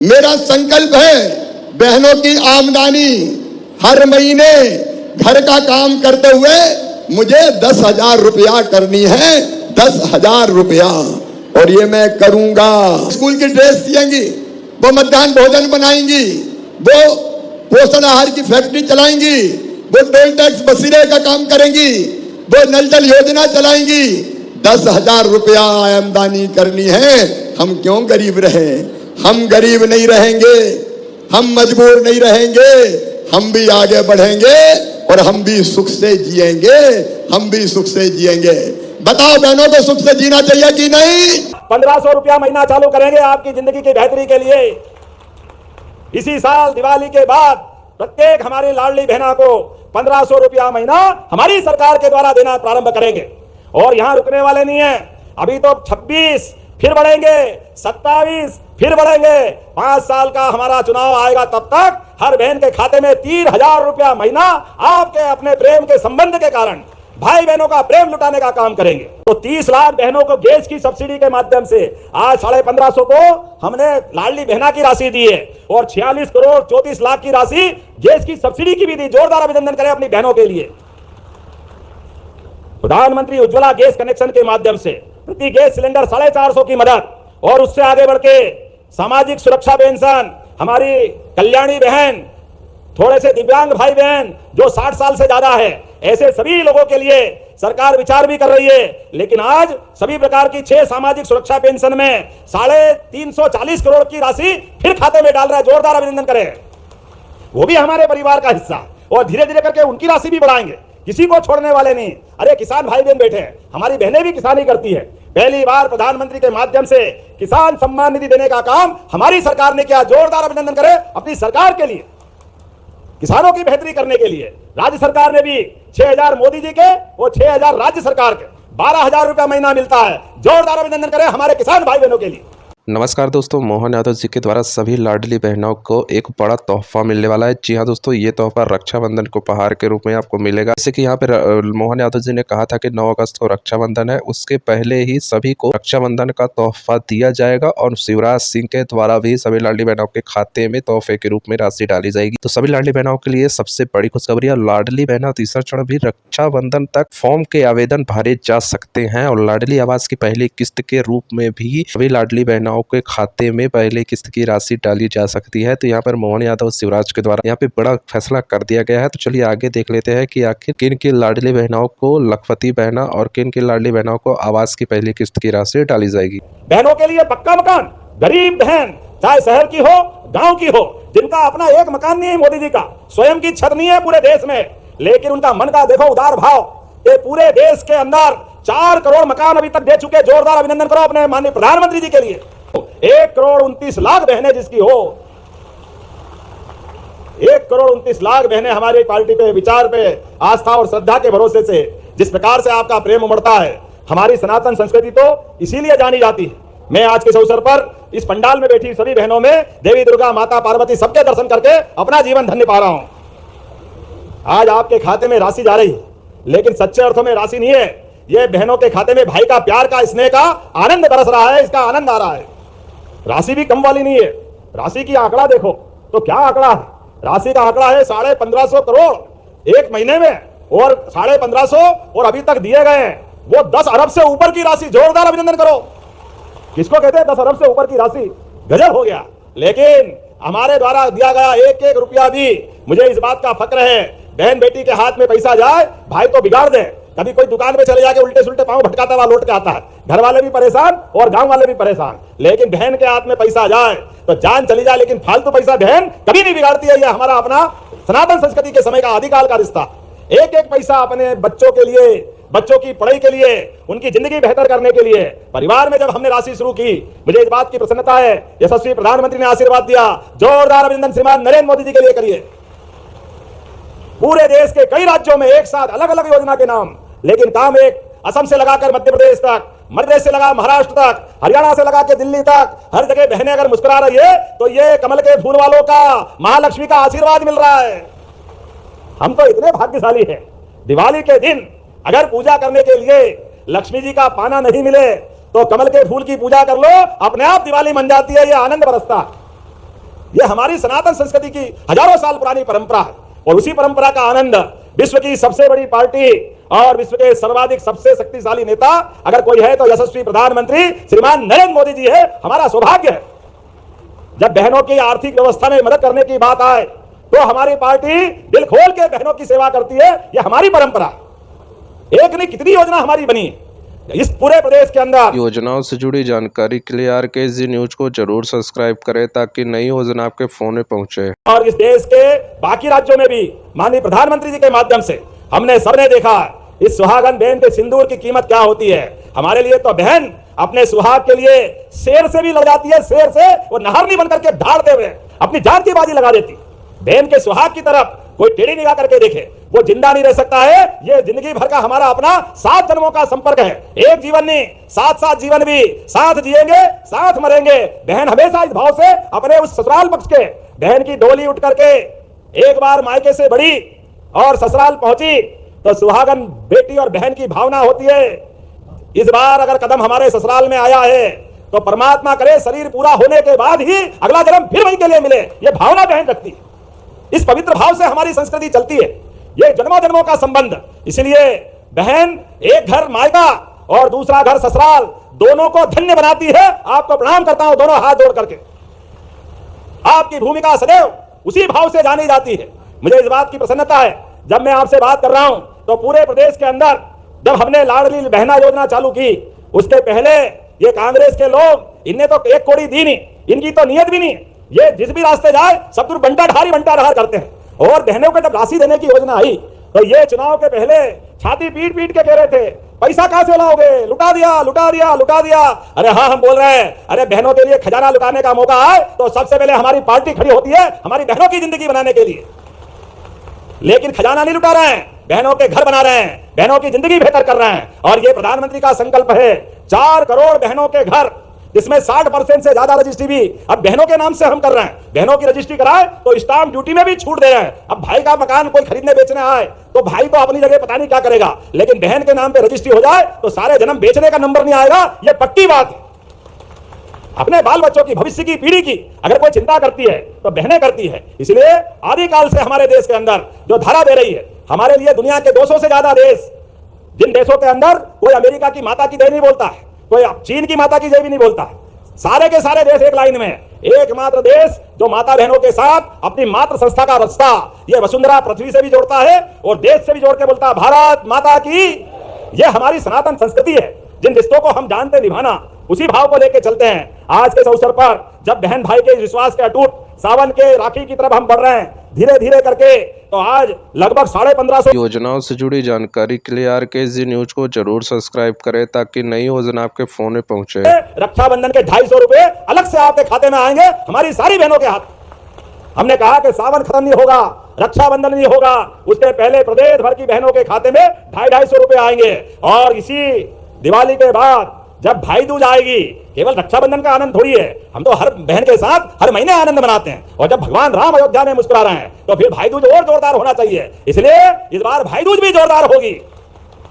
मेरा संकल्प है बहनों की आमदनी हर महीने घर का काम करते हुए मुझे 10,000 रुपया करनी है, 10,000 रुपया, और ये मैं करूंगा। स्कूल की ड्रेस सिएंगी, वो मध्याह्न भोजन बनाएंगी, वो पोषण आहार की फैक्ट्री चलाएंगी, वो टोल टैक्स वसूले का काम करेंगी, वो नल जल योजना चलाएंगी। 10,000 रुपया आमदनी करनी है। हम क्यों गरीब रहे? हम गरीब नहीं रहेंगे, हम मजबूर नहीं रहेंगे, हम भी आगे बढ़ेंगे और हम भी सुख से जिएंगे, हम भी सुख से जिएंगे। बताओ बहनों को सुख से जीना चाहिए कि नहीं? 1500 रुपया महीना चालू करेंगे आपकी जिंदगी की बेहतरी के लिए। इसी साल दिवाली के बाद प्रत्येक हमारी लाडली बहना को 1500 रुपया महीना हमारी सरकार के द्वारा देना प्रारंभ करेंगे। और यहां रुकने वाले नहीं है, अभी तो 26 फिर बढ़ेंगे, 27 फिर बढ़ेंगे। 5 साल का हमारा चुनाव आएगा, तब तक हर बहन के खाते में 3,000 रुपया महीना आपके अपने प्रेम के संबंध के कारण भाई बहनों का प्रेम लुटाने का काम करेंगे। तो 30 लाख बहनों को गैस की सब्सिडी के माध्यम से आज 1550 को हमने लाडली बहना की राशि दी है और 46 करोड़ 34 लाख की राशि गैस की सब्सिडी की भी दी। जोरदार अभिनंदन करें अपनी बहनों के लिए। प्रधानमंत्री उज्ज्वला गैस कनेक्शन के माध्यम से प्रति गैस सिलेंडर 450 की मदद, और उससे आगे बढ़ के सामाजिक सुरक्षा पेंशन, हमारी कल्याणी बहन, थोड़े से दिव्यांग भाई बहन जो 60 साल से ज्यादा है, ऐसे सभी लोगों के लिए सरकार विचार भी कर रही है। लेकिन आज सभी प्रकार की 6 सामाजिक सुरक्षा पेंशन में 340 करोड़ की राशि फिर खाते में डाल रहा है। जोरदार अभिनंदन करें। वो भी हमारे परिवार का हिस्सा, और धीरे धीरे करके उनकी राशि भी बढ़ाएंगे, किसी को छोड़ने वाले नहीं। अरे किसान भाई बहन बैठे हैं, हमारी बहनें भी किसानी करती है। पहली बार प्रधानमंत्री के माध्यम से किसान सम्मान निधि देने का काम हमारी सरकार ने किया। जोरदार अभिनंदन करें अपनी सरकार के लिए, किसानों की बेहतरी करने के लिए। राज्य सरकार ने भी 6,000 मोदी जी के और 6,000 राज्य सरकार के 12,000 रुपया महीना मिलता है। जोरदार अभिनंदन करें हमारे किसान भाई बहनों के लिए। नमस्कार दोस्तों, मोहन यादव जी के द्वारा सभी लाडली बहनों को एक बड़ा तोहफा मिलने वाला है। जी हाँ दोस्तों, ये तोहफा रक्षाबंधन को उपहार के रूप में आपको मिलेगा। जैसे कि यहाँ पे मोहन यादव जी ने कहा था कि 9 अगस्त को रक्षाबंधन है, उसके पहले ही सभी को रक्षाबंधन का तोहफा दिया जाएगा और शिवराज सिंह के द्वारा भी सभी लाडली बहनों के खाते में तोहफे के रूप में राशि डाली जाएगी। तो सभी लाडली बहनों के लिए सबसे बड़ी खुशखबरी है, लाडली बहना तीसरा चरण भी रक्षाबंधन तक फॉर्म के आवेदन भरे जा सकते हैं और लाडली आवास की पहली किस्त के रूप में भी सभी लाडली बहनों के खाते में पहले किस्त की राशि डाली जा सकती है। तो यहाँ पर मोहन यादव शिवराज के द्वारा यहाँ पे बड़ा फैसला कर दिया गया है। तो चलिए आगे देख लेते हैं कि आखिर किन की लाडली बहनों को लखपति बहना और किन की लाडली बहनों को आवास की पहली किस्त की राशि डाली जाएगी। बहनों के लिए पक्का मकान, गरीब बहन चाहे शहर की हो गांव की हो, जिनका अपना एक मकान नहीं है, मोदी जी का स्वयं की छत नहीं है पूरे देश में, लेकिन उनका मन का देखो उदार भाव। ये पूरे देश के अंदर 4 करोड़ मकान अभी तक दे चुके। जोरदार अभिनंदन करो अपने माननीय प्रधानमंत्री जी के लिए। 1 करोड़ 29 लाख बहनें जिसकी हो, 1 करोड़ 29 लाख बहनें हमारी पार्टी पे, विचार पे, आस्था और श्रद्धा के भरोसे से जिस प्रकार से आपका प्रेम उमड़ता है। हमारी सनातन संस्कृति तो इसीलिए जानी जाती है। मैं आज के इस अवसर पर इस पंडाल में बैठी सभी बहनों में देवी दुर्गा, माता पार्वती सबके दर्शन करके अपना जीवन धन्य पा रहा हूं। आज आपके खाते में राशि जा रही है, लेकिन सच्चे अर्थों में राशि नहीं है। ये बहनों के खाते में भाई का प्यार का, स्नेह का आनंद बरस रहा है, इसका आनंद आ रहा है। राशि भी कम वाली नहीं है। राशि की आंकड़ा देखो तो क्या आंकड़ा है। राशि का आंकड़ा है 1550 करोड़ एक महीने में, और 1550 और अभी तक दिए गए हैं वो 10 अरब से ऊपर की राशि। जोरदार अभिनंदन करो। किसको कहते हैं 10 अरब से ऊपर की राशि? गजब हो गया। लेकिन हमारे द्वारा दिया गया एक एक रुपया भी मुझे इस बात का फक्र है। बहन बेटी के हाथ में पैसा जाए, भाई तो बिगाड़ दे। कभी कोई दुकान में चले जाके उल्टे सुल्टे पांव भटकाता हुआ लौट के आता है, घर वाले भी परेशान और गांव वाले भी परेशान। लेकिन बहन के हाथ में पैसा जाए तो जान चली जाए, लेकिन फालतू पैसा बहन कभी नहीं बिगाड़ती है। यह हमारा अपना सनातन संस्कृति के समय का आदिकाल का रिश्ता। एक एक पैसा अपने बच्चों के लिए, बच्चों की पढ़ाई के लिए, उनकी जिंदगी बेहतर करने के लिए परिवार में जब हमने राशि शुरू की, मुझे इस बात की प्रसन्नता है यशस्वी प्रधानमंत्री ने आशीर्वाद दिया। जोरदार अभिनंदन श्रीमान नरेंद्र मोदी जी के लिए करिए। पूरे देश के कई राज्यों में एक साथ अलग अलग योजना के नाम, लेकिन काम एक। असम से लगाकर मध्य प्रदेश तक, मध्य प्रदेश से लगा महाराष्ट्र तक, हरियाणा से लगा के दिल्ली तक, हर जगह बहनें अगर मुस्कुरा रही है तो ये कमल के फूल वालों का, महालक्ष्मी का आशीर्वाद मिल रहा है। हम तो इतने भाग्यशाली हैं, दिवाली के दिन अगर पूजा करने के लिए लक्ष्मी जी का पाना नहीं मिले तो कमल के फूल की पूजा कर लो, अपने आप दिवाली मन जाती है। ये आनंद बरसता। ये हमारी सनातन संस्कृति की हजारों साल पुरानी परंपरा है और उसी परंपरा का आनंद विश्व की सबसे बड़ी पार्टी और विश्व के सर्वाधिक सबसे शक्तिशाली नेता अगर कोई है तो यशस्वी प्रधानमंत्री श्रीमान नरेंद्र मोदी जी है। हमारा सौभाग्य है। जब बहनों की आर्थिक व्यवस्था में मदद करने की बात आए तो हमारी पार्टी दिल खोल के बहनों की सेवा करती है। यह हमारी परंपरा है। एक नहीं कितनी योजना हमारी बनी है इस पूरे प्रदेश के अंदर। योजनाओं से जुड़ी जानकारी के लिए RKSG न्यूज को जरूर सब्सक्राइब करें ताकि नई योजना आपके फोन में पहुंचे। और इस देश के बाकी राज्यों में भी माननीय प्रधानमंत्री जी के माध्यम से हमने सबने देखा इस सुहागन बहन के सिंदूर की कीमत क्या होती है। हमारे लिए तो बहन अपने सुहाग के लिए शेर से भी लड़ जाती है। शेर से वो नहरनी बनकर के धाड़ते हुए अपनी जान की बाजी लगा देती। बहन के सुहाग की तरफ कोई टेढ़ी निगाह करके देखे वो जिंदा नहीं रह सकता है। ये जिंदगी भर का हमारा अपना 7 जन्मों का संपर्क है। एक जीवन नहीं 7 जीवन भी साथ जिएंगे साथ मरेंगे। बहन हमेशा इस भाव से अपने उस ससुराल पक्ष के बहन की डोली उठ करके एक बार मायके से बढ़ी और ससुराल पहुंची तो सुहागन बेटी और बहन की भावना होती है। इस बार अगर कदम हमारे ससुराल में आया है तो परमात्मा करे शरीर पूरा होने के बाद ही अगला जन्म फिर वहीं के लिए मिले। ये भावना बहन रखती है। इस पवित्र भाव से हमारी संस्कृति चलती है। ये जन्मों जन्मों का संबंध। इसलिए बहन एक घर मायका और दूसरा घर ससुराल दोनों को धन्य बनाती है। आपको प्रणाम करता हूं दोनों हाथ जोड़ करके। आपकी भूमिका सदैव उसी भाव से जानी जाती है। मुझे इस बात की प्रसन्नता है जब मैं आपसे बात कर रहा हूं तो पूरे प्रदेश के अंदर जब हमने लाडली बहना योजना चालू की उसके पहले ये कांग्रेस के लोग इनने तो एक कोड़ी दी नहीं। इनकी तो नियत भी नहीं। ये जिस भी रास्ते जाए सब दूर बंटा रहा करते हैं। और बहनों को जब राशि देने की योजना आई तो ये चुनाव के पहले छाती पीट पीट के कह रहे थे पैसा कहां से लाओगे, लुटा दिया। अरे हाँ हम बोल रहे हैं अरे बहनों के लिए खजाना लुटाने का मौका आए तो सबसे पहले हमारी पार्टी खड़ी होती है हमारी बहनों की जिंदगी बनाने के लिए। लेकिन खजाना नहीं लुटा रहे हैं, बहनों के घर बना रहे हैं, बहनों की जिंदगी बेहतर कर रहे हैं। और ये प्रधानमंत्री का संकल्प है 4 करोड़ बहनों के घर, जिसमें 60% से ज्यादा रजिस्ट्री भी अब बहनों के नाम से हम कर रहे हैं। बहनों की रजिस्ट्री कराए तो स्टाम्प ड्यूटी में भी छूट दे रहे हैं। अब भाई का मकान कोई खरीदने बेचने आए तो भाई तो अपनी जगह पता नहीं क्या करेगा, लेकिन बहन के नाम पे रजिस्ट्री हो जाए तो सारे जन्म बेचने का नंबर नहीं आएगा। ये पक्की बात है। अपने बाल बच्चों की भविष्य की पीढ़ी की अगर कोई चिंता करती है तो बहनें करती है। इसलिए आदिकाल से हमारे देश के अंदर जो धारा दे रही है हमारे लिए दुनिया के 200 से ज्यादा देश, जिन देशों के अंदर कोई अमेरिका की माता की जय नहीं बोलता है, कोई चीन की माता की जय भी नहीं बोलता है, सारे के सारे देश एक लाइन में। एकमात्र देश जो माता बहनों के साथ अपनी मातृ संस्था का रास्ता ये वसुंधरा पृथ्वी से भी जोड़ता है और देश से भी जोड़ के बोलता है भारत माता की। ये हमारी सनातन संस्कृति है। जिन रिश्तों को हम जानते निभाना उसी भाव को लेकर चलते हैं। आज के इस अवसर पर जब बहन भाई के विश्वास के अटूट सावन के राखी की तरफ हम बढ़ रहे हैं धीरे धीरे करके, तो आज लगभग 1550 योजनाओं से जुड़ी जानकारी के लिए RKSG न्यूज को जरूर सब्सक्राइब करें ताकि नई योजना आपके फोन में पहुंचे। रक्षाबंधन के 250 रुपए अलग से आपके खाते में आएंगे हमारी सारी बहनों के हाथ। हमने कहा कि सावन खत्म नहीं होगा, रक्षाबंधन नहीं होगा, उसके पहले प्रदेश भर की बहनों के खाते में 250 रुपए आएंगे। और इसी दिवाली के बाद जब भाई दूज आएगी, केवल रक्षाबंधन का आनंद थोड़ी है, हम तो हर बहन के साथ हर महीने आनंद मनाते हैं। और जब भगवान राम अयोध्या में मुस्कुरा रहे हैं तो फिर भाई दूज और जोरदार होना चाहिए। इसलिए इस बार भाई दूज भी जोरदार होगी।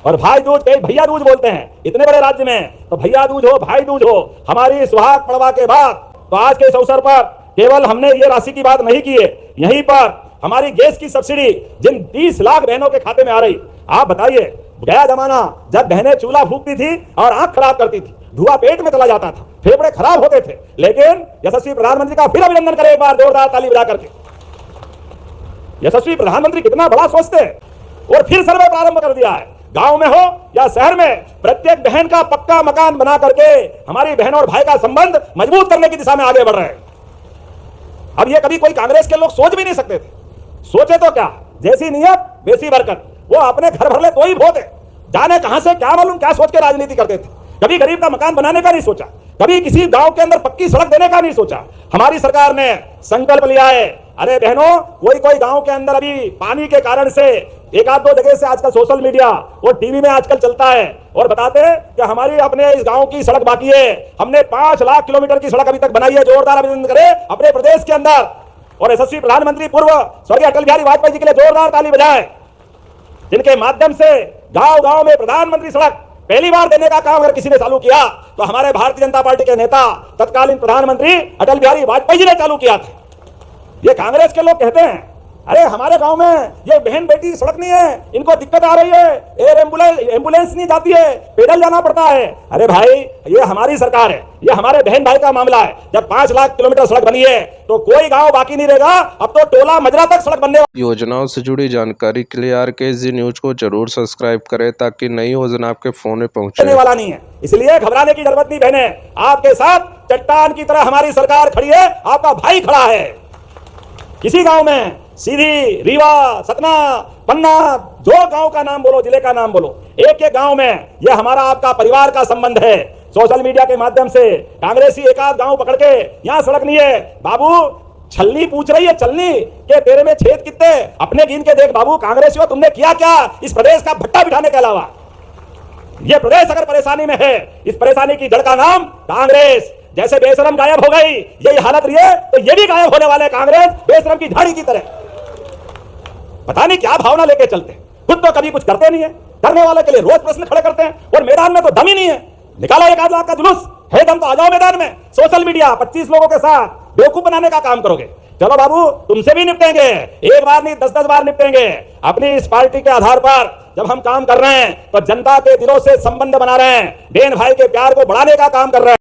और भाई दूज कई भैया दूज बोलते हैं इतने बड़े राज्य में, तो भैया दूज हो भाई दूज हो हमारी सुहाग पड़वा के बाद। तो आज के इस अवसर पर केवल हमने ये राशि की बात नहीं की है, यहीं पर हमारी गैस की सब्सिडी जिन 30 लाख बहनों के खाते में आ रही। आप बताइए, गया जमाना जब बहनें चूल्हा फूकती थी और आंख खराब करती थी, धुआं पेट में चला जाता था, फेफड़े खराब होते थे, लेकिन यशस्वी प्रधानमंत्री का फिर अभिनंदन करें एक बार जोरदार ताली बजा करके। यशस्वी प्रधानमंत्री कितना बड़ा सोचते हैं और फिर सर्वे प्रारंभ कर दिया है। गांव में हो या शहर में प्रत्येक बहन का पक्का मकान बना करके हमारी बहन और भाई का संबंध मजबूत करने की दिशा में आगे बढ़ रहे हैं। अब ये कभी कोई कांग्रेस के लोग सोच भी नहीं सकते थे। सोचे तो क्या, जैसी नियत वैसी बरकत। वो अपने घर भर ले तो ही भोत है, जाने कहां से क्या मालूम क्या सोच के राजनीति करते थे। कभी गरीब का मकान बनाने का नहीं सोचा, कभी किसी गांव के अंदर पक्की सड़क देने का नहीं सोचा। हमारी सरकार ने संकल्प लिया है। अरे बहनों, कोई गांव के अंदर अभी पानी के कारण से एक आध दो जगह से आजकल सोशल मीडिया और टीवी में आजकल चलता है और बताते हैं कि हमारी अपने इस गांव की सड़क बाकी है। हमने 5 लाख किलोमीटर की सड़क अभी तक बनाई है। जोरदार अभिनंदन करें अपने प्रदेश के अंदर। और यशस्वी प्रधानमंत्री पूर्व स्वर्गीय अटल बिहारी वाजपेयी जी के लिए जोरदार ताली बजाएं, जिनके माध्यम से गांव गांव में प्रधानमंत्री सड़क पहली बार देने का काम अगर किसी ने चालू किया तो हमारे भारतीय जनता पार्टी के नेता तत्कालीन प्रधानमंत्री अटल बिहारी वाजपेयी जी ने चालू किया था। ये कांग्रेस के लोग कहते हैं अरे हमारे गांव में ये बहन बेटी सड़क नहीं है, इनको दिक्कत आ रही है, एयर एम्बुलेंस नहीं जाती है, पैदल जाना पड़ता है। अरे भाई ये हमारी सरकार है, ये हमारे बहन भाई का मामला है। जब 5 लाख किलोमीटर सड़क बनी है तो कोई गांव बाकी नहीं रहेगा, अब तो टोला मजरा तक सड़क बनने। योजनाओं से जुड़ी जानकारी के लिए RKZ न्यूज को जरूर सब्सक्राइब करें ताकि नई योजना आपके फोन में पहुंचे वाला नहीं है, इसलिए घबराने की जरूरत नहीं। बहने आपके साथ चट्टान की तरह हमारी सरकार खड़ी है, आपका भाई खड़ा है। किसी गांव में सीधी, रीवा, सतना, पन्ना, जो गांव का नाम बोलो, जिले का नाम बोलो, एक एक गांव में यह हमारा आपका परिवार का संबंध है। सोशल मीडिया के माध्यम से कांग्रेसी एक आध गांव पकड़ के यहां सड़क नहीं है, बाबू छलनी पूछ रही है, छलनी के तेरे में छेद कितने, अपने गिन के देख बाबू। कांग्रेसियों तुमने किया क्या इस प्रदेश का भट्टा बिठाने के अलावा? यह प्रदेश अगर परेशानी में है, इस परेशानी की जड़ का नाम कांग्रेस। जैसे बेशरम गायब हो गई, यही हालत रही है तो ये भी गायब होने वाले कांग्रेस बेशरम की झाड़ी की तरह। पता नहीं क्या भावना लेके चलते हैं, खुद तो कभी कुछ करते नहीं है, करने वाले के लिए रोज प्रश्न खड़े करते हैं, और मैदान में तो दम ही नहीं है। निकाला 1 आध लाख का जुलूस है, दम तो आ जाओ मैदान में। सोशल मीडिया 25 लोगों के साथ बेवकूफ बनाने का काम करोगे, चलो बाबू तुमसे भी निपटेंगे, एक बार नहीं 10-10 बार निपटेंगे। अपनी इस पार्टी के आधार पर जब हम काम कर रहे हैं तो जनता के दिलों से संबंध बना रहे हैं, बहन भाई के प्यार को बढ़ाने का काम कर रहे हैं।